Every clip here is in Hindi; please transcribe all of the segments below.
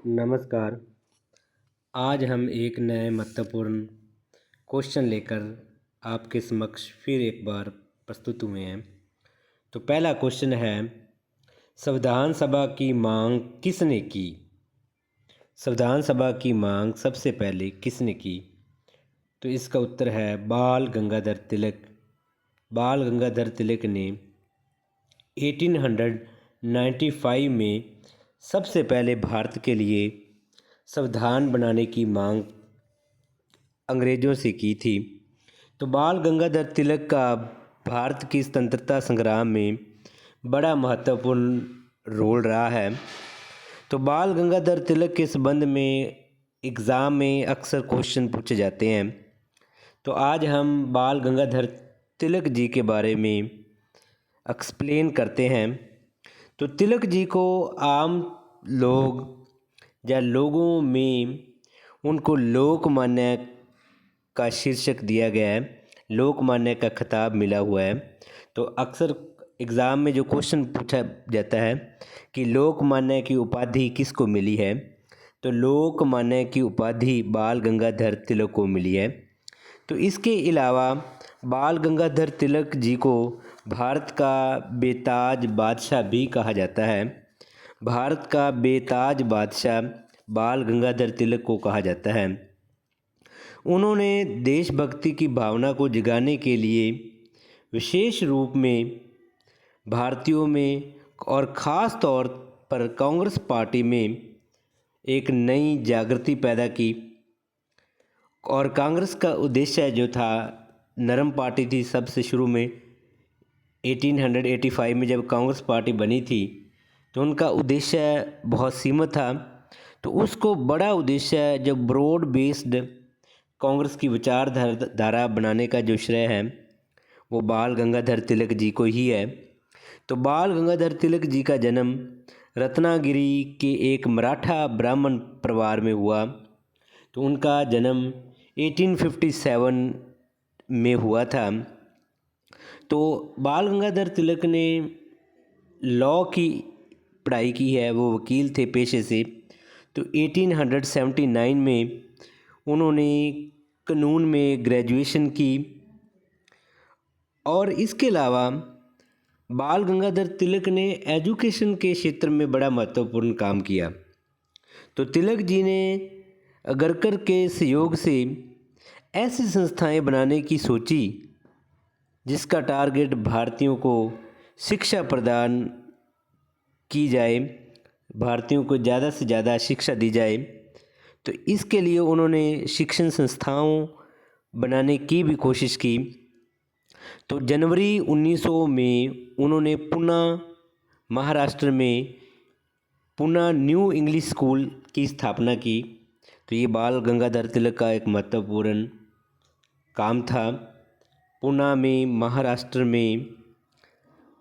नमस्कार। आज हम एक नए महत्वपूर्ण क्वेश्चन लेकर आपके समक्ष फिर एक बार प्रस्तुत हुए हैं। तो पहला क्वेश्चन है, संविधान सभा की मांग किसने की? संविधान सभा की मांग सबसे पहले किसने की? तो इसका उत्तर है बाल गंगाधर तिलक। बाल गंगाधर तिलक ने 1895 में सबसे पहले भारत के लिए संविधान बनाने की मांग अंग्रेज़ों से की थी। तो बाल गंगाधर तिलक का भारत की स्वतंत्रता संग्राम में बड़ा महत्वपूर्ण रोल रहा है। तो बाल गंगाधर तिलक के संबंध में एग्ज़ाम में अक्सर क्वेश्चन पूछे जाते हैं। तो आज हम बाल गंगाधर तिलक जी के बारे में एक्सप्लेन करते हैं। तो तिलक जी को आम लोग या लोगों में उनको लोकमान्य का शीर्षक दिया गया है, लोकमान्य का खिताब मिला हुआ है। तो अक्सर एग्ज़ाम में जो क्वेश्चन पूछा जाता है कि लोकमान्य की उपाधि किसको मिली है, तो लोकमान्य की उपाधि बाल गंगाधर तिलक को मिली है। तो इसके अलावा बाल गंगाधर तिलक जी को भारत का बेताज बादशाह भी कहा जाता है। भारत का बेताज बादशाह बाल गंगाधर तिलक को कहा जाता है। उन्होंने देशभक्ति की भावना को जगाने के लिए विशेष रूप में भारतीयों में और ख़ास तौर पर कांग्रेस पार्टी में एक नई जागृति पैदा की। और कांग्रेस का उद्देश्य जो था, नरम पार्टी थी सबसे शुरू में 1885 में जब कांग्रेस पार्टी बनी थी, तो उनका उद्देश्य बहुत सीमित था। तो उसको बड़ा उद्देश्य जो ब्रॉड बेस्ड कांग्रेस की विचारधारा बनाने का जो श्रेय है वो बाल गंगाधर तिलक जी को ही है। तो बाल गंगाधर तिलक जी का जन्म रत्नागिरी के एक मराठा ब्राह्मण परिवार में हुआ। तो उनका जन्म 1857 में हुआ था। तो बाल गंगाधर तिलक ने लॉ की पढ़ाई की है, वो वकील थे पेशे से। तो 1879 में उन्होंने कानून में ग्रेजुएशन की। और इसके अलावा बाल गंगाधर तिलक ने एजुकेशन के क्षेत्र में बड़ा महत्वपूर्ण काम किया। तो तिलक जी ने अगरकर के सहयोग से ऐसी संस्थाएं बनाने की सोची जिसका टारगेट भारतीयों को शिक्षा प्रदान की जाए, भारतीयों को ज़्यादा से ज़्यादा शिक्षा दी जाए। तो इसके लिए उन्होंने शिक्षण संस्थाओं बनाने की भी कोशिश की। तो जनवरी 1900 में उन्होंने पुणे महाराष्ट्र में पुणे न्यू इंग्लिश स्कूल की स्थापना की। तो ये बाल गंगाधर तिलक का एक महत्वपूर्ण काम था। पुणे में महाराष्ट्र में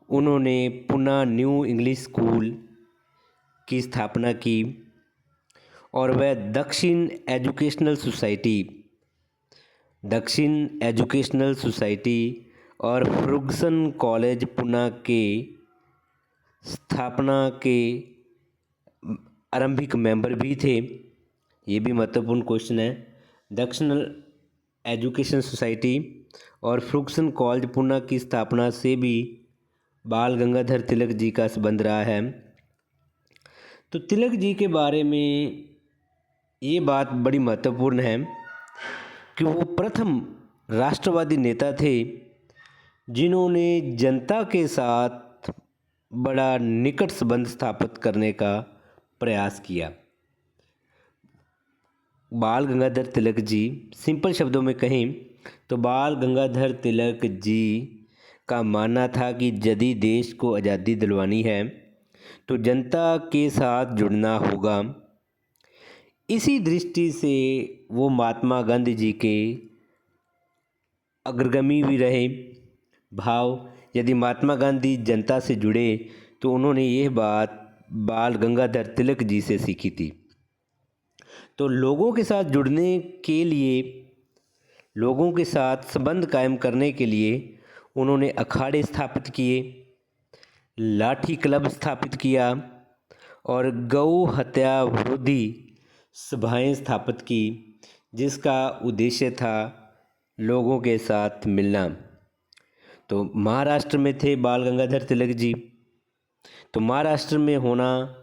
उन्होंने पुणे न्यू इंग्लिश स्कूल की स्थापना की। और वह दक्षिण एजुकेशनल सोसाइटी और फर्गुसन कॉलेज पुणे के स्थापना के आरंभिक मेंबर भी थे। ये भी महत्वपूर्ण क्वेश्चन है। दक्षिण एजुकेशन सोसाइटी और फर्गुसन कॉलेज पुणे की स्थापना से भी बाल गंगाधर तिलक जी का संबंध रहा है। तो तिलक जी के बारे में ये बात बड़ी महत्वपूर्ण है कि वो प्रथम राष्ट्रवादी नेता थे जिन्होंने जनता के साथ बड़ा निकट संबंध स्थापित करने का प्रयास किया। बाल गंगाधर तिलक जी, सिंपल शब्दों में कहें तो बाल गंगाधर तिलक जी का मानना था कि यदि देश को आज़ादी दिलवानी है तो जनता के साथ जुड़ना होगा। इसी दृष्टि से वो महात्मा गांधी जी के अग्रगामी भी रहे। भाव यदि महात्मा गांधी जनता से जुड़े तो उन्होंने यह बात बाल गंगाधर तिलक जी से सीखी थी। तो लोगों के साथ जुड़ने के लिए, लोगों के साथ संबंध कायम करने के लिए उन्होंने अखाड़े स्थापित किए, लाठी क्लब स्थापित किया और गौ हत्या विरोधी सभाएं स्थापित की, जिसका उद्देश्य था लोगों के साथ मिलना। तो महाराष्ट्र में थे बाल गंगाधर तिलक जी। तो महाराष्ट्र में होना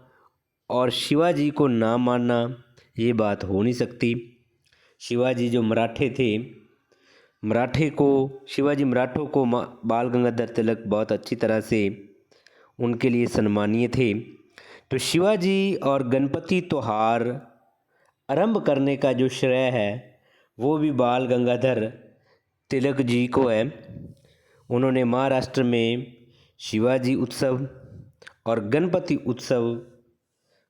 और शिवाजी को ना मानना ये बात हो नहीं सकती। शिवाजी जो मराठे थे, शिवाजी मराठों को बाल गंगाधर तिलक बहुत अच्छी तरह से उनके लिए सम्मानीय थे। तो शिवाजी और गणपति त्योहार आरंभ करने का जो श्रेय है वो भी बाल गंगाधर तिलक जी को है। उन्होंने महाराष्ट्र में शिवाजी उत्सव और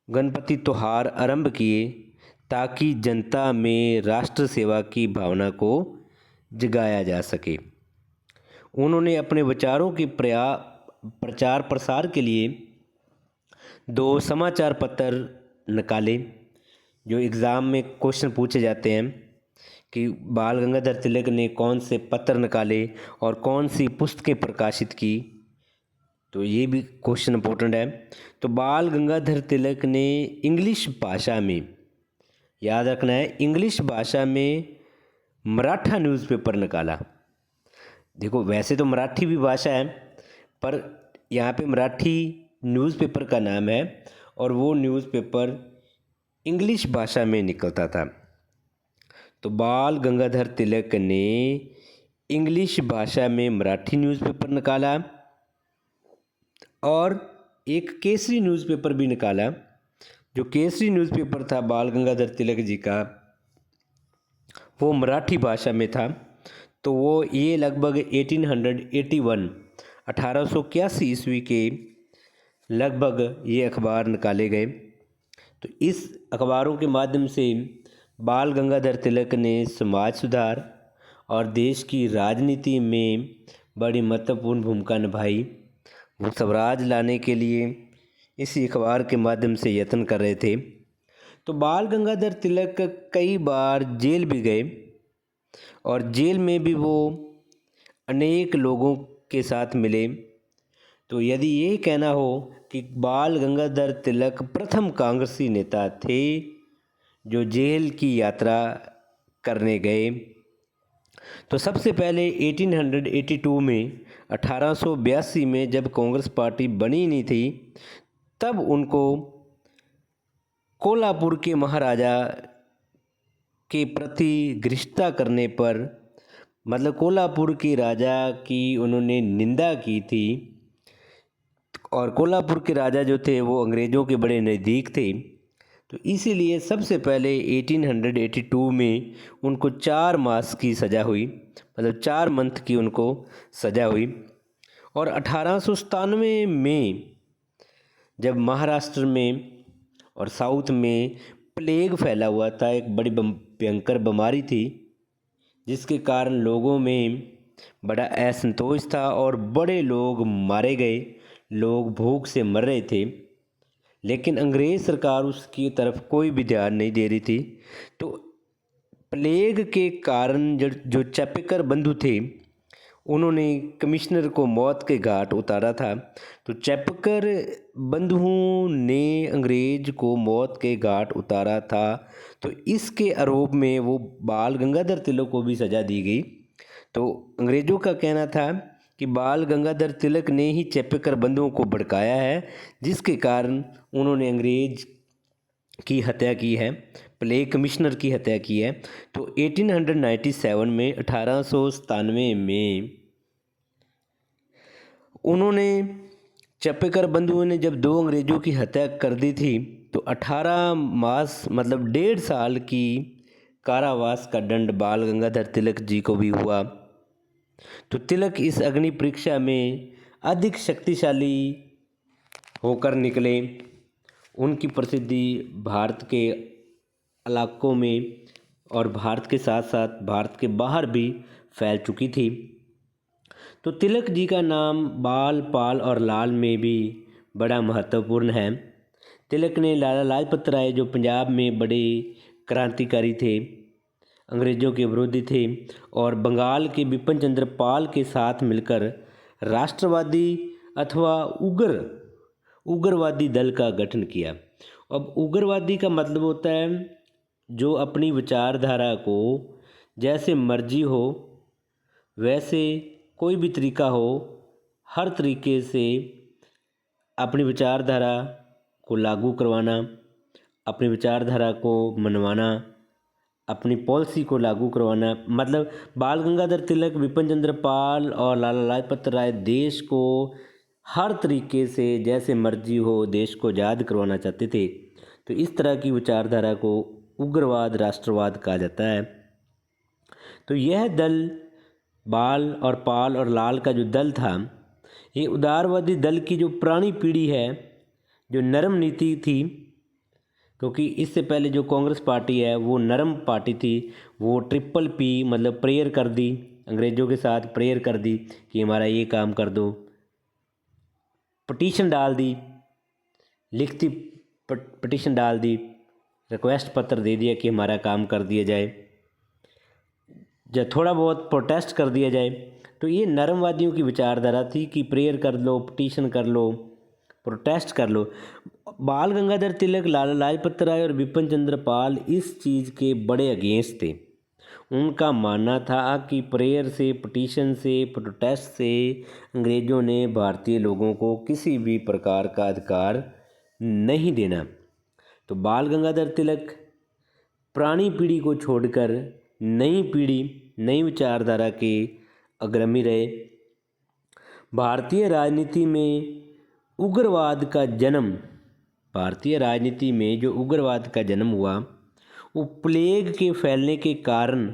गणपति त्योहार आरंभ किए ताकि जनता में राष्ट्र सेवा की भावना को जगाया जा सके। उन्होंने अपने विचारों के प्रचार प्रसार के लिए 2 समाचार पत्र निकाले। जो एग्ज़ाम में क्वेश्चन पूछे जाते हैं कि बाल गंगाधर तिलक ने कौन से पत्र निकाले और कौन सी पुस्तकें प्रकाशित की, तो ये भी क्वेश्चन इम्पोर्टेंट है। तो बाल गंगाधर तिलक ने इंग्लिश भाषा में, याद रखना है, इंग्लिश भाषा में मराठा न्यूज़पेपर निकाला। देखो वैसे तो मराठी भी भाषा है, पर यहाँ पे मराठी न्यूज़पेपर का नाम है और वो न्यूज़पेपर इंग्लिश भाषा में निकलता था। तो बाल गंगाधर तिलक ने इंग्लिश भाषा में मराठी न्यूज़पेपर निकाला और एक केसरी न्यूज़पेपर भी निकाला। जो केसरी न्यूज़पेपर था बाल गंगाधर तिलक जी का, वो मराठी भाषा में था। तो वो ये लगभग 1881 ईस्वी के लगभग ये अखबार निकाले गए। तो इस अखबारों के माध्यम से बाल गंगाधर तिलक ने समाज सुधार और देश की राजनीति में बड़ी महत्वपूर्ण भूमिका निभाई। वो स्वराज लाने के लिए इसी अखबार के माध्यम से यत्न कर रहे थे। तो बाल गंगाधर तिलक कई बार जेल भी गए और जेल में भी वो अनेक लोगों के साथ मिले। तो यदि ये कहना हो कि बाल गंगाधर तिलक प्रथम कांग्रेसी नेता थे जो जेल की यात्रा करने गए, तो सबसे पहले 1882 में जब कांग्रेस पार्टी बनी नहीं थी, तब उनको कोल्हापुर के महाराजा के प्रति घृणा करने पर, मतलब कोल्हापुर के राजा की उन्होंने निंदा की थी और कोल्हापुर के राजा जो थे वो अंग्रेज़ों के बड़े नज़दीक थे। तो इसीलिए सबसे पहले 1882 में उनको 4 मास की सज़ा हुई, मतलब 4 मंथ की उनको सज़ा हुई। और 1897 में जब महाराष्ट्र में और साउथ में प्लेग फैला हुआ था, एक बड़ी भयंकर बीमारी थी जिसके कारण लोगों में बड़ा असंतोष था और बड़े लोग मारे गए, लोग भूख से मर रहे थे, लेकिन अंग्रेज़ सरकार उसकी तरफ कोई भी ध्यान नहीं दे रही थी। तो प्लेग के कारण जो चापेकर बंधु थे उन्होंने कमिश्नर को मौत के घाट उतारा था। तो चापेकर बंधुओं ने अंग्रेज को मौत के घाट उतारा था। तो इसके आरोप में वो बाल गंगाधर तिलक को भी सज़ा दी गई। तो अंग्रेज़ों का कहना था कि बाल गंगाधर तिलक ने ही चापेकर बंधुओं को भड़काया है, जिसके कारण उन्होंने अंग्रेज की हत्या की है, प्लेग कमिश्नर की हत्या की है। तो 1897 में उन्होंने चापेकर बंधुओं ने जब 2 अंग्रेज़ों की हत्या कर दी थी, तो 18 मास मतलब 1.5 साल की कारावास का दंड बाल गंगाधर तिलक जी को भी हुआ। तो तिलक इस अग्नि परीक्षा में अधिक शक्तिशाली होकर निकले। उनकी प्रसिद्धि भारत के इलाकों में और भारत के साथ साथ भारत के बाहर भी फैल चुकी थी। तो तिलक जी का नाम बाल, पाल और लाल में भी बड़ा महत्वपूर्ण है। तिलक ने लाला लाजपत राय जो पंजाब में बड़े क्रांतिकारी थे, अंग्रेज़ों के विरोधी थे, और बंगाल के बिपिन चंद्र पाल के साथ मिलकर राष्ट्रवादी अथवा उग्र उग्रवादी दल का गठन किया। अब उग्रवादी का मतलब होता है जो अपनी विचारधारा को जैसे मर्जी हो वैसे कोई भी तरीका हो, हर तरीके से अपनी विचारधारा को लागू करवाना, अपनी विचारधारा को मनवाना, अपनी पॉलिसी को लागू करवाना। मतलब बाल गंगाधर तिलक, विपिन चंद्र पाल और लाला लाजपत राय देश को हर तरीके से जैसे मर्जी हो देश को आज़ाद करवाना चाहते थे। तो इस तरह की विचारधारा को उग्रवाद राष्ट्रवाद कहा जाता है। तो यह दल बाल और पाल और लाल का जो दल था, ये उदारवादी दल की जो पुरानी पीढ़ी है, जो नरम नीति थी, क्योंकि इससे पहले जो कांग्रेस पार्टी है वो नरम पार्टी थी। वो ट्रिपल पी मतलब प्रेयर कर दी, अंग्रेज़ों के साथ प्रेयर कर दी कि हमारा ये काम कर दो, पटिशन डाल दी, लिखती पटिशन डाल दी, रिक्वेस्ट पत्र दे दिया कि हमारा काम कर दिया जाए, जब थोड़ा बहुत प्रोटेस्ट कर दिया जाए। तो ये नरमवादियों की विचारधारा थी कि प्रेयर कर लो, पटिशन कर लो, प्रोटेस्ट कर लो। बाल गंगाधर तिलक, लाला लाजपत राय और विपिन चंद्र पाल इस चीज़ के बड़े अगेंस्ट थे। उनका मानना था कि प्रेयर से, पटिशन से, प्रोटेस्ट से अंग्रेज़ों ने भारतीय लोगों को किसी भी प्रकार का अधिकार नहीं देना। तो बाल गंगाधर तिलक पुरानी पीढ़ी को छोड़कर नई पीढ़ी, नई विचारधारा के अग्रणी रहे। भारतीय राजनीति में उग्रवाद का जन्म, भारतीय राजनीति में जो उग्रवाद का जन्म हुआ वो प्लेग के फैलने के कारण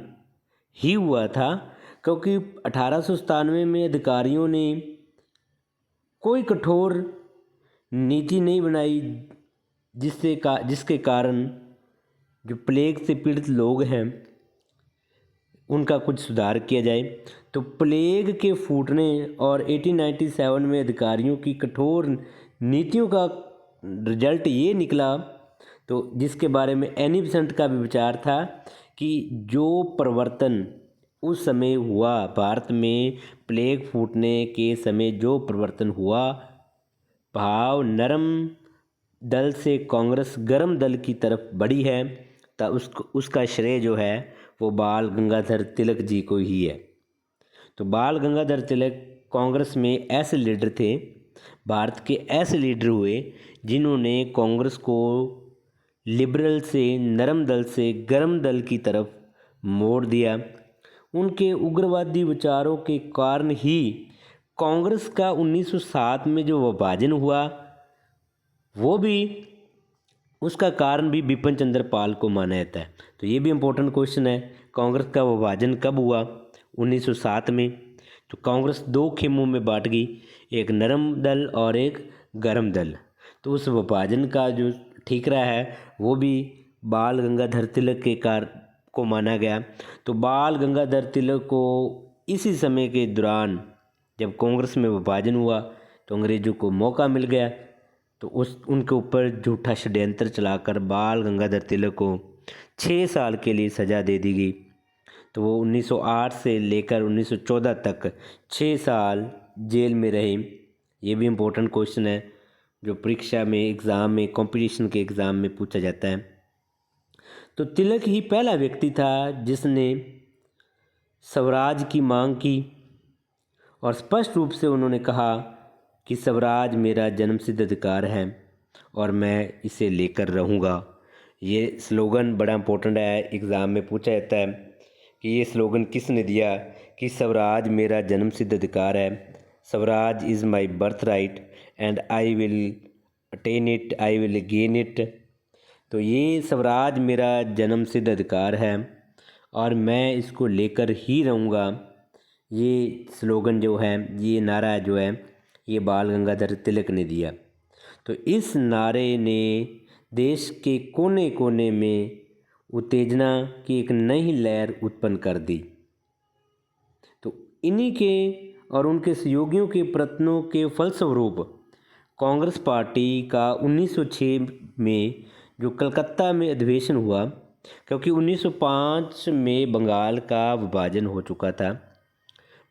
ही हुआ था, क्योंकि 1897 में अधिकारियों ने कोई कठोर नीति नहीं बनाई जिसके कारण जो प्लेग से पीड़ित लोग हैं उनका कुछ सुधार किया जाए। तो प्लेग के फूटने और 1897 में अधिकारियों की कठोर नीतियों का रिजल्ट ये निकला, तो जिसके बारे में एनी बेसेंट का भी विचार था कि जो परिवर्तन उस समय हुआ भारत में, प्लेग फूटने के समय जो परिवर्तन हुआ, भाव नरम दल से कांग्रेस गर्म दल की तरफ बढ़ी है, तो उसका श्रेय जो है वो बाल गंगाधर तिलक जी को ही है। तो बाल गंगाधर तिलक कांग्रेस में ऐसे लीडर थे, भारत के ऐसे लीडर हुए जिन्होंने कांग्रेस को लिबरल से, नरम दल से गर्म दल की तरफ मोड़ दिया। उनके उग्रवादी विचारों के कारण ही कांग्रेस का 1907 में जो विभाजन हुआ, वो भी उसका कारण भी बिपिन चंद्र पाल को माना जाता है। तो ये भी इम्पोर्टेंट क्वेश्चन है, कांग्रेस का विभाजन कब हुआ? 1907 में। तो कांग्रेस दो खेमों में बांट गई, एक नरम दल और एक गर्म दल। तो उस विभाजन का जो ठीकरा है वो भी बाल गंगाधर तिलक के को माना गया। तो बाल गंगाधर तिलक को इसी समय के दौरान जब कांग्रेस में विभाजन हुआ तो अंग्रेज़ों को मौका मिल गया, तो उनके ऊपर झूठा षड्यंत्र चलाकर बाल गंगाधर तिलक को 6 साल के लिए सज़ा दे दी गई। तो वो 1908 से लेकर 1914 तक 6 साल जेल में रहे। ये भी इम्पोर्टेंट क्वेश्चन है जो परीक्षा में, एग्ज़ाम में, कंपटीशन के एग्ज़ाम में पूछा जाता है। तो तिलक ही पहला व्यक्ति था जिसने स्वराज की मांग की और स्पष्ट रूप से उन्होंने कहा कि स्वराज मेरा जन्मसिद्ध अधिकार है और मैं इसे लेकर रहूँगा। ये स्लोगन बड़ा इम्पोर्टेंट है, एग्ज़ाम में पूछा जाता है कि ये स्लोगन किसने दिया कि स्वराज मेरा जन्मसिद्ध अधिकार है, Swaraj is my birth right and I will attain it, I will gain it. तो ये स्वराज मेरा जन्मसिद्ध अधिकार है और मैं इसको लेकर ही रहूँगा। ये स्लोगन जो है, ये नारा जो है, ये बाल गंगाधर तिलक ने दिया। तो इस नारे ने देश के कोने कोने में उत्तेजना की एक नई लहर उत्पन्न कर दी। तो इन्हीं के और उनके सहयोगियों के प्रयत्नों के फलस्वरूप कांग्रेस पार्टी का 1906 में जो कलकत्ता में अधिवेशन हुआ, क्योंकि 1905 में बंगाल का विभाजन हो चुका था।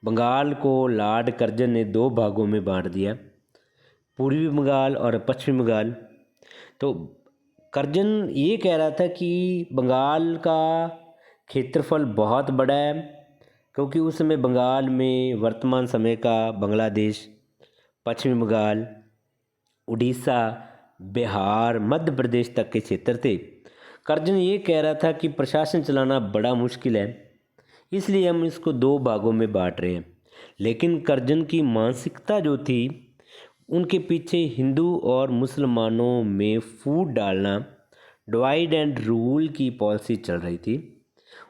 बंगाल को लॉर्ड कर्जन ने 2 भागों में बांट दिया। पूर्वी बंगाल और पश्चिमी बंगाल। तो कर्जन ये कह रहा था कि बंगाल का क्षेत्रफल बहुत बड़ा है, क्योंकि उस समय बंगाल में वर्तमान समय का बांग्लादेश, पश्चिमी बंगाल, उड़ीसा, बिहार, मध्य प्रदेश तक के क्षेत्र थे। कर्जन ये कह रहा था कि प्रशासन चलाना बड़ा मुश्किल है, इसलिए हम इसको दो भागों में बांट रहे हैं। लेकिन कर्जन की मानसिकता जो थी, उनके पीछे हिंदू और मुसलमानों में फूट डालना, डिवाइड एंड रूल की पॉलिसी चल रही थी।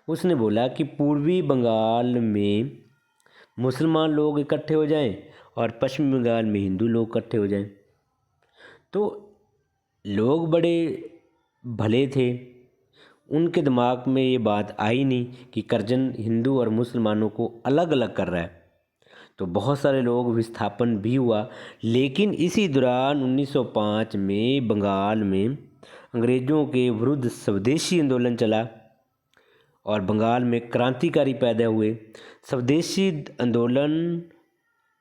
उसने बोला कि पूर्वी बंगाल में मुसलमान लोग इकट्ठे हो जाएं और पश्चिमी बंगाल में हिंदू लोग इकट्ठे हो जाएं। तो लोग बड़े भले थे, उनके दिमाग में ये बात आई नहीं कि कर्जन हिंदू और मुसलमानों को अलग अलग कर रहा है। तो बहुत सारे लोग विस्थापन भी हुआ। लेकिन इसी दौरान 1905 में बंगाल में अंग्रेज़ों के विरुद्ध स्वदेशी आंदोलन चला और बंगाल में क्रांतिकारी पैदा हुए। स्वदेशी आंदोलन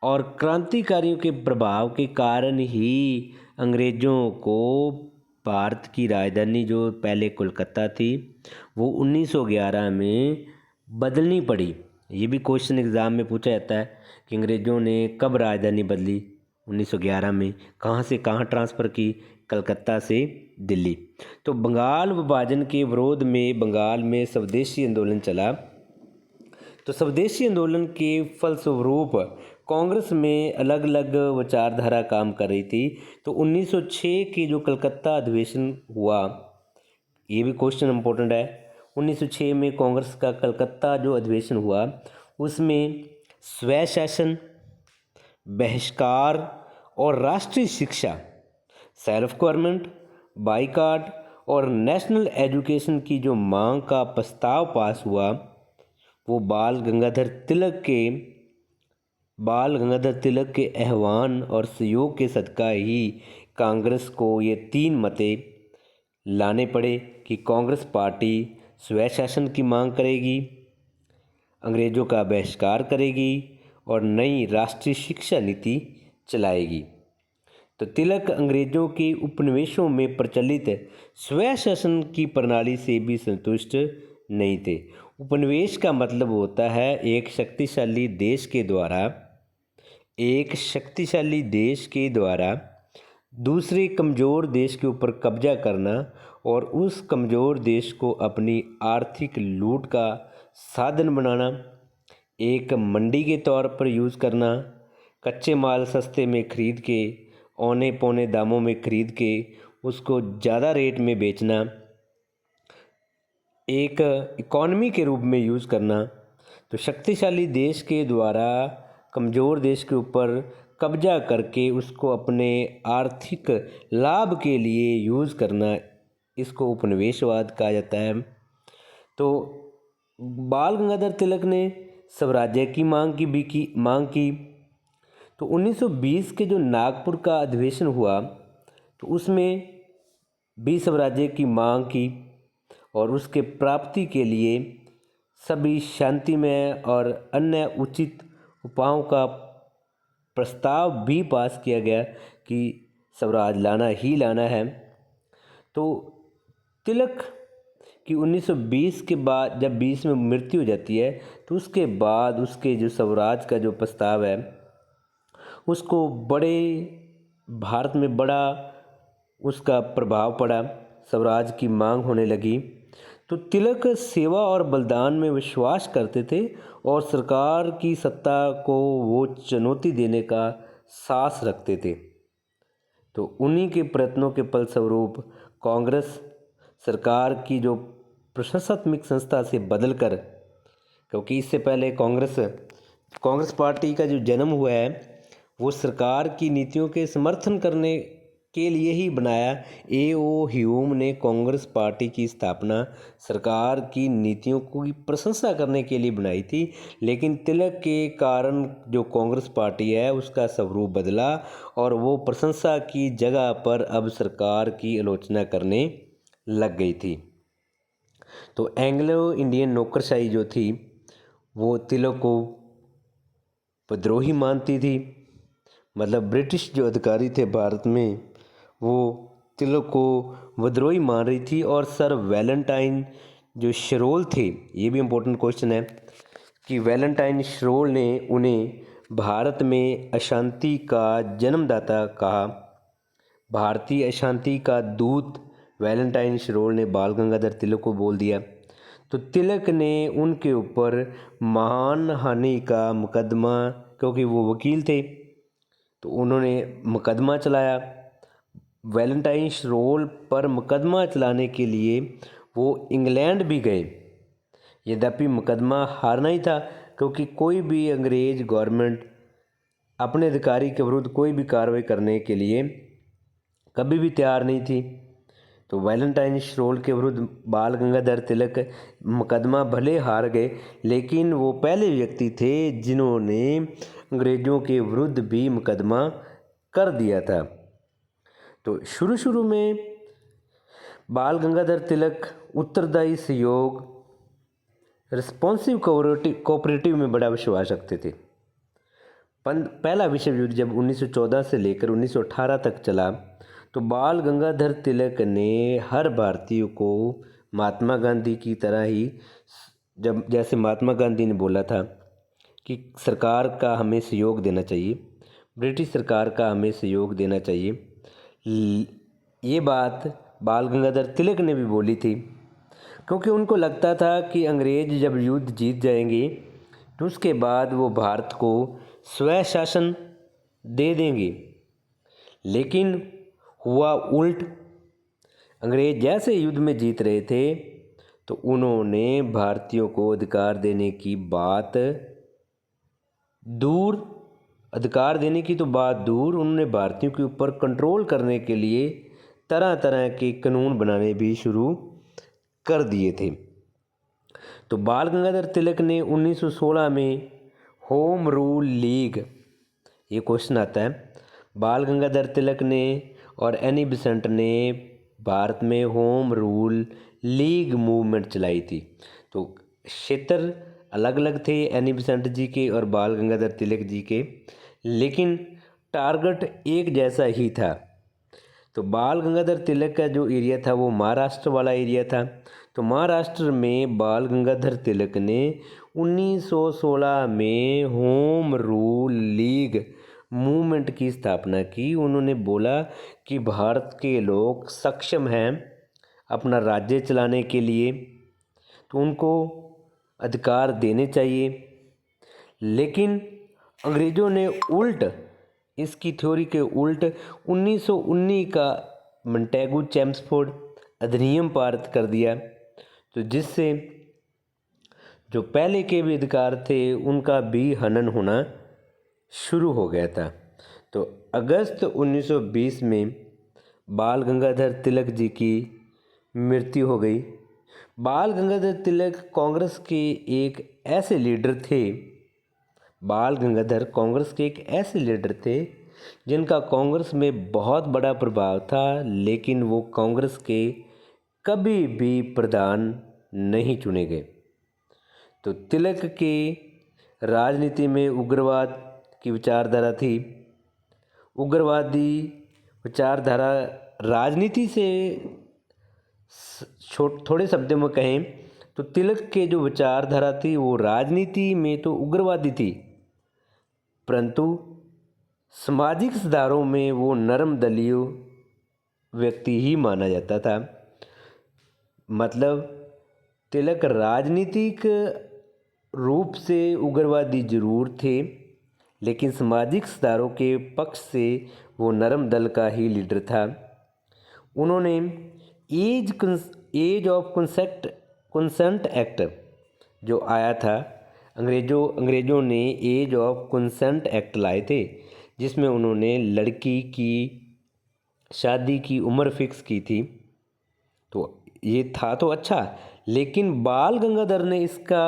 और क्रांतिकारियों के प्रभाव के कारण ही अंग्रेज़ों को भारत की राजधानी, जो पहले कोलकाता थी, वो 1911 में बदलनी पड़ी। ये भी क्वेश्चन एग्ज़ाम में पूछा जाता है कि अंग्रेज़ों ने कब राजधानी बदली 1911 में, कहाँ से कहाँ ट्रांसफ़र की, कलकत्ता से दिल्ली। तो बंगाल विभाजन के विरोध में बंगाल में स्वदेशी आंदोलन चला। तो स्वदेशी आंदोलन के फलस्वरूप कांग्रेस में अलग अलग विचारधारा काम कर रही थी। तो 1906 की जो कलकत्ता अधिवेशन हुआ, ये भी क्वेश्चन इम्पोर्टेंट है। 1906 में कांग्रेस का कलकत्ता जो अधिवेशन हुआ, उसमें स्वशासन, बहिष्कार और राष्ट्रीय शिक्षा, सेल्फ गवर्नमेंट, बाईकाट और नेशनल एजुकेशन की जो मांग का प्रस्ताव पास हुआ, वो बाल गंगाधर तिलक के आह्वान और सहयोग के सदका ही कांग्रेस को ये 3 मते लाने पड़े कि कांग्रेस पार्टी स्वशासन की मांग करेगी, अंग्रेज़ों का बहिष्कार करेगी और नई राष्ट्रीय शिक्षा नीति चलाएगी। तो तिलक अंग्रेज़ों के उपनिवेशों में प्रचलित स्वशासन की प्रणाली से भी संतुष्ट नहीं थे। उपनिवेश का मतलब होता है एक शक्तिशाली देश के द्वारा दूसरे कमज़ोर देश के ऊपर कब्जा करना और उस कमज़ोर देश को अपनी आर्थिक लूट का साधन बनाना, एक मंडी के तौर पर यूज़ करना, कच्चे माल सस्ते में खरीद के, औने पौने दामों में खरीद के उसको ज़्यादा रेट में बेचना, एक इकॉनमी के रूप में यूज़ करना। तो शक्तिशाली देश के द्वारा कमज़ोर देश के ऊपर कब्जा करके उसको अपने आर्थिक लाभ के लिए यूज़ करना, इसको उपनिवेशवाद कहा जाता है। तो बाल गंगाधर तिलक ने स्वराज्य की मांग की। तो 1920 के जो नागपुर का अधिवेशन हुआ, तो उसमें भी स्वराज्य की मांग की और उसके प्राप्ति के लिए सभी शांतिमय और अन्य उचित उपायों का प्रस्ताव भी पास किया गया कि स्वराज लाना ही लाना है। तो तिलक की 1920 के बाद जब 20 में मृत्यु हो जाती है, तो उसके बाद उसके जो स्वराज का जो प्रस्ताव है, उसको भारत में बड़ा उसका प्रभाव पड़ा, स्वराज की मांग होने लगी। तो तिलक सेवा और बलिदान में विश्वास करते थे और सरकार की सत्ता को वो चुनौती देने का साहस रखते थे। तो उन्हीं के प्रयत्नों के फलस्वरूप कांग्रेस सरकार की जो प्रशासनिक संस्था से बदलकर, क्योंकि इससे पहले कांग्रेस पार्टी का जो जन्म हुआ है वो सरकार की नीतियों के समर्थन करने के लिए ही बनाया। A.O. ह्यूम ने कांग्रेस पार्टी की स्थापना सरकार की नीतियों की प्रशंसा करने के लिए बनाई थी, लेकिन तिलक के कारण जो कांग्रेस पार्टी है उसका स्वरूप बदला और वो प्रशंसा की जगह पर अब सरकार की आलोचना करने लग गई थी। तो एंग्लो इंडियन नौकरशाही जो थी वो तिलक को विद्रोही मानती थी। मतलब ब्रिटिश जो अधिकारी थे भारत में, वो तिलक को विद्रोही मान रही थी। और सर वैलेंटाइन जो शरोल थे, ये भी इम्पोर्टेंट क्वेश्चन है कि वैलेंटाइन शरोल ने उन्हें भारत में अशांति का जन्मदाता कहा। भारतीय अशांति का दूत वैलेंटाइन शरोल ने बाल गंगाधर तिलक को बोल दिया। तो तिलक ने उनके ऊपर मानहानि का मुकदमा, क्योंकि वो वकील थे, तो उन्होंने मुकदमा चलाया। वैलेंटाइन शरोल पर मुकदमा चलाने के लिए वो इंग्लैंड भी गए। यद्यपि मुकदमा हारना ही था, क्योंकि कोई भी अंग्रेज गवर्नमेंट अपने अधिकारी के विरुद्ध कोई भी कार्रवाई करने के लिए कभी भी तैयार नहीं थी। तो वैलेंटाइन शरोल के विरुद्ध बाल गंगाधर तिलक मुकदमा भले हार गए, लेकिन वो पहले व्यक्ति थे जिन्होंने अंग्रेज़ों के विरुद्ध भी मुकदमा कर दिया था। तो शुरू में बाल गंगाधर तिलक उत्तरदायी सहयोग, रिस्पॉन्सिव कोऑपरेटिव में बड़ा विश्वास रखते थे। पहला विश्व युद्ध जब 1914 से लेकर 1918 तक चला, तो बाल गंगाधर तिलक ने हर भारतीय को महात्मा गांधी की तरह ही, जैसे महात्मा गांधी ने बोला था कि सरकार का हमें सहयोग देना चाहिए, ब्रिटिश सरकार का हमें सहयोग देना चाहिए, ये बात बाल गंगाधर तिलक ने भी बोली थी। क्योंकि उनको लगता था कि अंग्रेज जब युद्ध जीत जाएंगे तो उसके बाद वो भारत को स्वशासन दे देंगे। लेकिन हुआ उल्ट। अंग्रेज जैसे युद्ध में जीत रहे थे तो उन्होंने भारतीयों को अधिकार देने की बात दूर, उन्होंने भारतीयों के ऊपर कंट्रोल करने के लिए तरह तरह के कानून बनाने भी शुरू कर दिए थे। तो बाल गंगाधर तिलक ने 1916 में होम रूल लीग, ये क्वेश्चन आता है, बाल गंगाधर तिलक ने और एनी बेसेंट ने भारत में होम रूल लीग मूवमेंट चलाई थी। तो क्षेत्र अलग अलग थे एनी बेसेंट जी के और बाल गंगाधर तिलक जी के, लेकिन टारगेट एक जैसा ही था। तो बाल गंगाधर तिलक का जो एरिया था वो महाराष्ट्र वाला एरिया था। तो महाराष्ट्र में बाल गंगाधर तिलक ने 1916 में होम रूल लीग मूवमेंट की स्थापना की। उन्होंने बोला कि भारत के लोग सक्षम हैं अपना राज्य चलाने के लिए, तो उनको अधिकार देने चाहिए। लेकिन अंग्रेज़ों ने उल्ट, इसकी थ्योरी के उल्ट 1919 का मॉन्टेगू चेम्सफोर्ड अधिनियम पारित कर दिया, तो जिससे जो पहले के भी अधिकार थे उनका भी हनन होना शुरू हो गया था। तो अगस्त 1920 में बाल गंगाधर तिलक जी की मृत्यु हो गई। बाल गंगाधर तिलक कांग्रेस के एक ऐसे लीडर थे, जिनका कांग्रेस में बहुत बड़ा प्रभाव था, लेकिन वो कांग्रेस के कभी भी प्रधान नहीं चुने गए। तो तिलक के राजनीति में उग्रवाद की विचारधारा थी। उग्रवादी विचारधारा राजनीति से थोड़े शब्दों में कहें तो तिलक के जो विचारधारा थी वो राजनीति में तो उग्रवादी थी, परंतु सामाजिक सुधारों में वो नरम दलीय व्यक्ति ही माना जाता था। मतलब तिलक राजनीतिक रूप से उग्रवादी जरूर थे, लेकिन सामाजिक सुधारों के पक्ष से वो नरम दल का ही लीडर था। उन्होंने एज ऑफ कंसेंट एक्ट जो आया था, अंग्रेज़ों ने एज ऑफ कंसेंट एक्ट लाए थे, जिसमें उन्होंने लड़की की शादी की उम्र फिक्स की थी। तो ये था तो अच्छा, लेकिन बाल गंगाधर ने इसका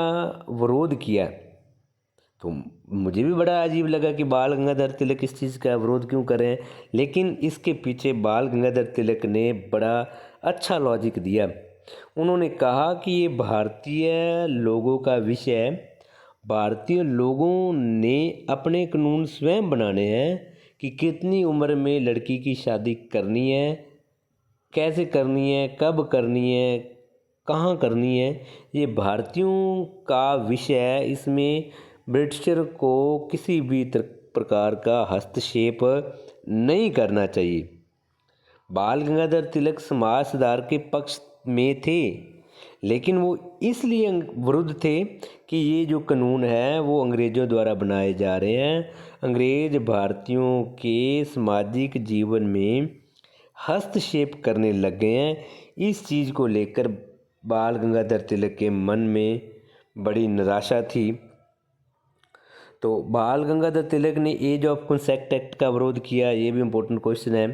विरोध किया। तो मुझे भी बड़ा अजीब लगा कि बाल गंगाधर तिलक इस चीज़ का विरोध क्यों कर रहे हैं, लेकिन इसके पीछे बाल गंगाधर तिलक ने बड़ा अच्छा लॉजिक दिया। उन्होंने कहा कि ये भारतीय लोगों का विषय है, भारतीय लोगों ने अपने कानून स्वयं बनाने हैं कि कितनी उम्र में लड़की की शादी करनी है, कैसे करनी है, कब करनी है, कहाँ करनी है, ये भारतीयों का विषय है। इसमें ब्रिटिशर को किसी भी प्रकार का हस्तक्षेप नहीं करना चाहिए। बाल गंगाधर तिलक समाज सुधार के पक्ष में थे, लेकिन वो इसलिए विरुद्ध थे कि ये जो कानून है वो अंग्रेज़ों द्वारा बनाए जा रहे हैं। अंग्रेज भारतीयों के सामाजिक जीवन में हस्तक्षेप करने लग गए हैं। इस चीज़ को लेकर बाल गंगाधर तिलक के मन में बड़ी निराशा थी। तो बाल गंगाधर तिलक ने एज ऑफ कंसेंट एक्ट का विरोध किया, ये भी इम्पोर्टेंट क्वेश्चन है।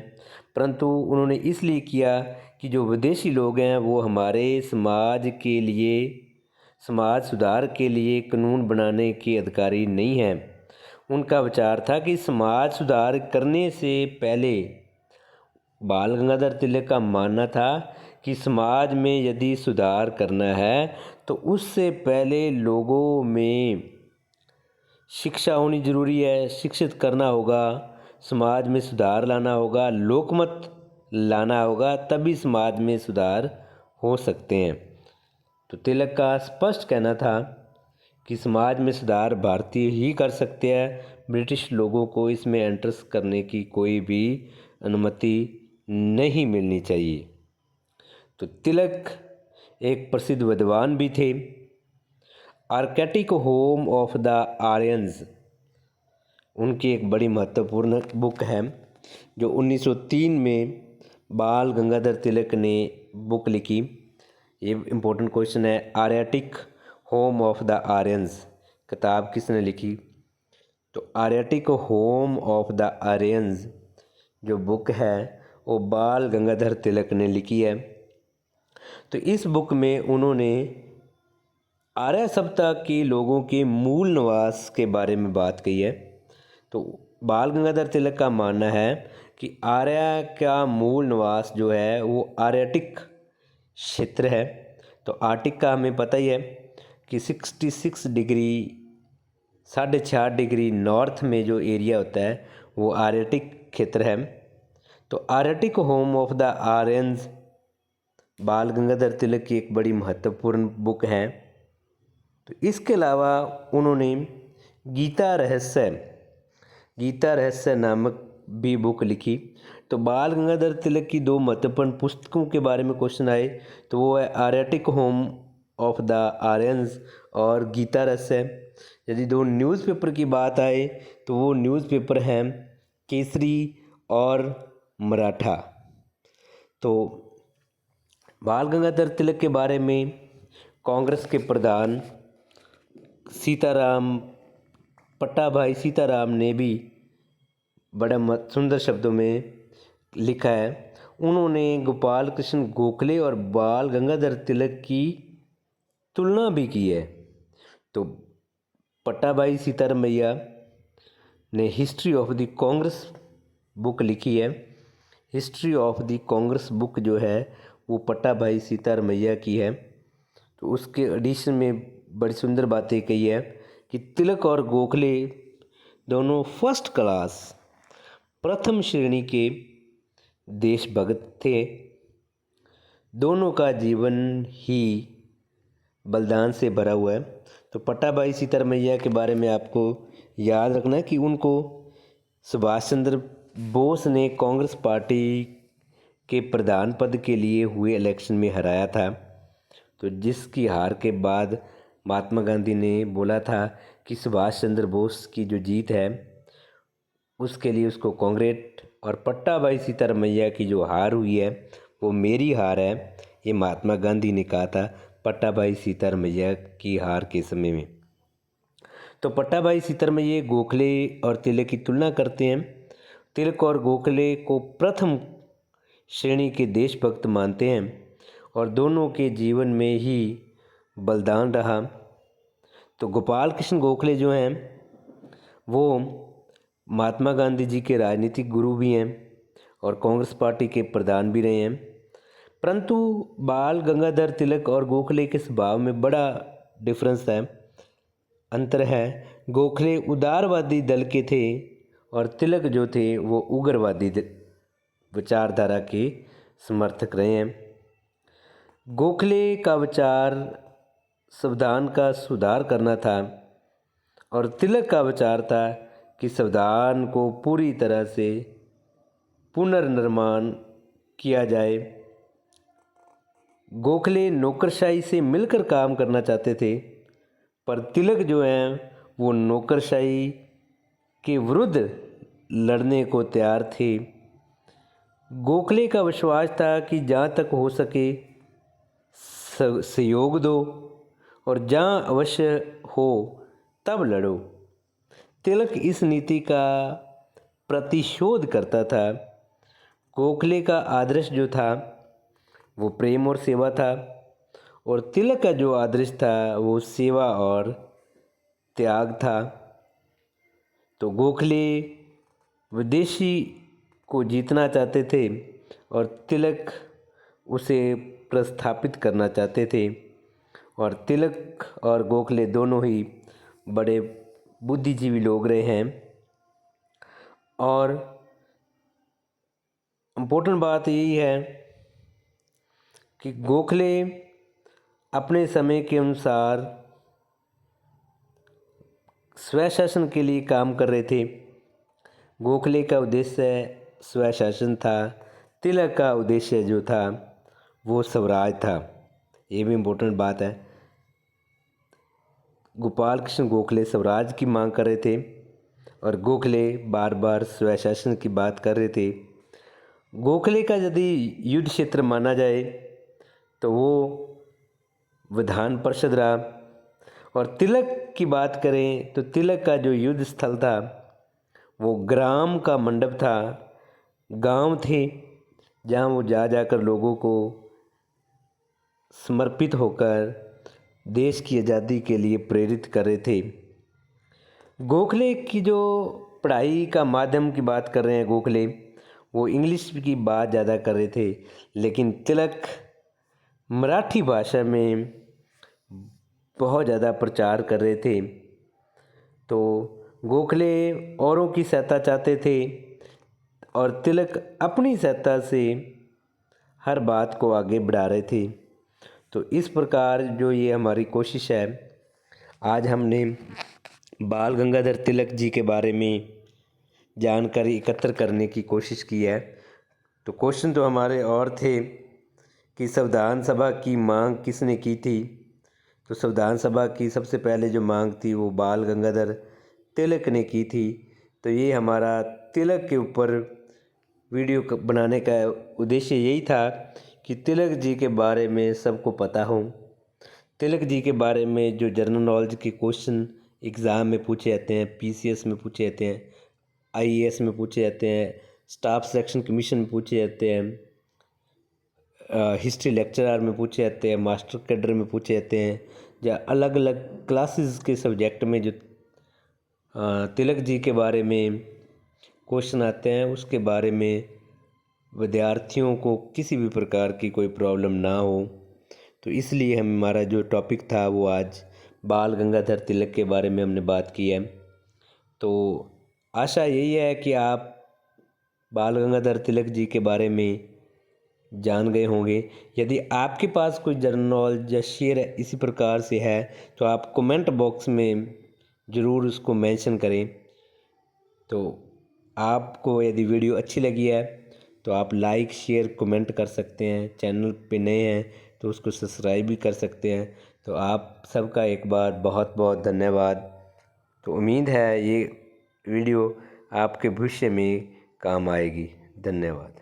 परंतु उन्होंने इसलिए किया कि जो विदेशी लोग हैं वो हमारे समाज के लिए, समाज सुधार के लिए कानून बनाने के अधिकारी नहीं हैं। उनका विचार था कि समाज सुधार करने से पहले, बाल गंगाधर तिलक का मानना था कि समाज में यदि सुधार करना है तो उससे पहले लोगों में शिक्षा होनी ज़रूरी है, शिक्षित करना होगा, समाज में सुधार लाना होगा, लोकमत लाना होगा, तभी समाज में सुधार हो सकते हैं। तो तिलक का स्पष्ट कहना था कि समाज में सुधार भारतीय ही कर सकते हैं, ब्रिटिश लोगों को इसमें एंट्रेंस करने की कोई भी अनुमति नहीं मिलनी चाहिए। तो तिलक एक प्रसिद्ध विद्वान भी थे। Arctic home of the Aryans उनकी एक बड़ी महत्वपूर्ण बुक है, जो 1903 में बाल गंगाधर तिलक ने बुक लिखी। ये इम्पोर्टेंट क्वेश्चन है, आर्यटिक होम ऑफ द आर्यंस किताब किसने लिखी? तो आर्यटिक होम ऑफ द आर्यंस जो बुक है वो बाल गंगाधर तिलक ने लिखी है। तो इस बुक में उन्होंने आर्य सभ्यता के लोगों के मूल निवास के बारे में बात की है। तो बाल गंगाधर तिलक का मानना है कि आर्य का मूल निवास जो है वो आर्यटिक क्षेत्र है। तो आर्टिक का हमें पता ही है कि 66 डिग्री 6.5 डिग्री नॉर्थ में जो एरिया होता है वो आर्यटिक क्षेत्र है। तो आर्यटिक होम ऑफ द आर्यंस बाल गंगाधर तिलक की एक बड़ी महत्वपूर्ण बुक है। तो इसके अलावा उन्होंने गीता रहस्य नामक भी बुक लिखी। तो बाल गंगाधर तिलक की दो महत्वपूर्ण पुस्तकों के बारे में क्वेश्चन आए तो वो है आर्यटिक होम ऑफ द आर्यंस और गीता रहस्य। यदि दो न्यूज़पेपर की बात आए तो वो न्यूज़पेपर हैं केसरी और मराठा। तो बाल गंगाधर तिलक के बारे में कांग्रेस के प्रधान पट्टाभाई सीताराम ने भी बड़े सुंदर शब्दों में लिखा है। उन्होंने गोपाल कृष्ण गोखले और बाल गंगाधर तिलक की तुलना भी की है। तो पट्टाभाई सीतारामैया ने history of the Congress book लिखी है। History of the Congress book जो है वो पट्टाभाई सीतारामैया की है। तो उसके एडिशन में बड़ी सुंदर बातें कही है कि तिलक और गोखले दोनों फर्स्ट क्लास प्रथम श्रेणी के देशभक्त थे। दोनों का जीवन ही बलिदान से भरा हुआ है। तो पट्टाभाई सीतारामैया के बारे में आपको याद रखना है कि उनको सुभाष चंद्र बोस ने कांग्रेस पार्टी के प्रधान पद के लिए हुए इलेक्शन में हराया था। तो जिसकी हार के बाद महात्मा गांधी ने बोला था कि सुभाष चंद्र बोस की जो जीत है उसके लिए उसको कांग्रेट, और पट्टाभाई सीतारामैया की जो हार हुई है वो मेरी हार है, ये महात्मा गांधी ने कहा था पट्टाभाई सीतारामैया की हार के समय में। तो पट्टाभाई सीतारामैया गोखले और तिलक की तुलना करते हैं। तिलक और गोखले को प्रथम श्रेणी के देशभक्त मानते हैं और दोनों के जीवन में ही बलिदान रहा। तो गोपाल कृष्ण गोखले जो हैं वो महात्मा गांधी जी के राजनीतिक गुरु भी हैं और कांग्रेस पार्टी के प्रधान भी रहे हैं। परंतु बाल गंगाधर तिलक और गोखले के स्वभाव में बड़ा डिफरेंस है, अंतर है। गोखले उदारवादी दल के थे और तिलक जो थे वो उग्रवादी विचारधारा के समर्थक रहे हैं। गोखले का विचार संविधान का सुधार करना था और तिलक का विचार था कि संविधान को पूरी तरह से पुनर्निर्माण किया जाए। गोखले नौकरशाही से मिलकर काम करना चाहते थे, पर तिलक जो हैं वो नौकरशाही के विरुद्ध लड़ने को तैयार थे। गोखले का विश्वास था कि जहाँ तक हो सके सहयोग दो और जहाँ अवश्य हो तब लड़ो। तिलक इस नीति का प्रतिशोध करता था। गोखले का आदर्श जो था वो प्रेम और सेवा था और तिलक का जो आदर्श था वो सेवा और त्याग था। तो गोखले विदेशी को जीतना चाहते थे और तिलक उसे प्रस्थापित करना चाहते थे। और तिलक और गोखले दोनों ही बड़े बुद्धिजीवी लोग रहे हैं। और इम्पोर्टेंट बात यही है कि गोखले अपने समय के अनुसार स्वशासन के लिए काम कर रहे थे। गोखले का उद्देश्य स्वशासन था, तिलक का उद्देश्य जो था वो स्वराज था। ये भी इम्पोर्टेंट बात है। गोपाल कृष्ण गोखले स्वराज की मांग कर रहे थे और गोखले बार बार स्वशासन की बात कर रहे थे। गोखले का यदि युद्ध क्षेत्र माना जाए तो वो विधान परिषद रहा और तिलक की बात करें तो तिलक का जो युद्ध स्थल था वो ग्राम का मंडप था, गांव थे जहां वो जाकर लोगों को समर्पित होकर देश की आज़ादी के लिए प्रेरित कर रहे थे। गोखले की जो पढ़ाई का माध्यम की बात कर रहे हैं गोखले, वो इंग्लिश की बात ज़्यादा कर रहे थे, लेकिन तिलक मराठी भाषा में बहुत ज़्यादा प्रचार कर रहे थे। तो गोखले औरों की सहायता चाहते थे और तिलक अपनी सहायता से हर बात को आगे बढ़ा रहे थे। तो इस प्रकार जो ये हमारी कोशिश है, आज हमने बाल गंगाधर तिलक जी के बारे में जानकारी एकत्र करने की कोशिश की है। तो क्वेश्चन तो हमारे और थे कि संविधान सभा की मांग किसने की थी। तो संविधान सभा की सबसे पहले जो मांग थी वो बाल गंगाधर तिलक ने की थी। तो ये हमारा तिलक के ऊपर वीडियो बनाने का उद्देश्य यही था कि तिलक जी के बारे में सबको पता हो। तिलक जी के बारे में जो जनरल नॉलेज के क्वेश्चन एग्ज़ाम में पूछे जाते हैं, पीसीएस में पूछे जाते हैं, आईएएस में पूछे जाते हैं, स्टाफ सिलेक्शन कमीशन में पूछे जाते हैं, हिस्ट्री लेक्चरर में पूछे जाते हैं, मास्टर कैडर में पूछे जाते हैं, या अलग अलग क्लासेस के सब्जेक्ट में जो तिलक जी के बारे में क्वेश्चन आते हैं, उसके बारे में विद्यार्थियों को किसी भी प्रकार की कोई प्रॉब्लम ना हो। तो इसलिए हमारा जो टॉपिक था वो आज बाल गंगाधर तिलक के बारे में हमने बात की है। तो आशा यही है कि आप बाल गंगाधर तिलक जी के बारे में जान गए होंगे। यदि आपके पास कोई जनरल नॉलेज या शेयर इसी प्रकार से है तो आप कमेंट बॉक्स में ज़रूर उसको मेंशन करें। तो आपको यदि वीडियो अच्छी लगी है तो आप लाइक शेयर कमेंट कर सकते हैं। चैनल पे नए हैं तो उसको सब्सक्राइब भी कर सकते हैं। तो आप सबका एक बार बहुत बहुत धन्यवाद। तो उम्मीद है ये वीडियो आपके भविष्य में काम आएगी। धन्यवाद।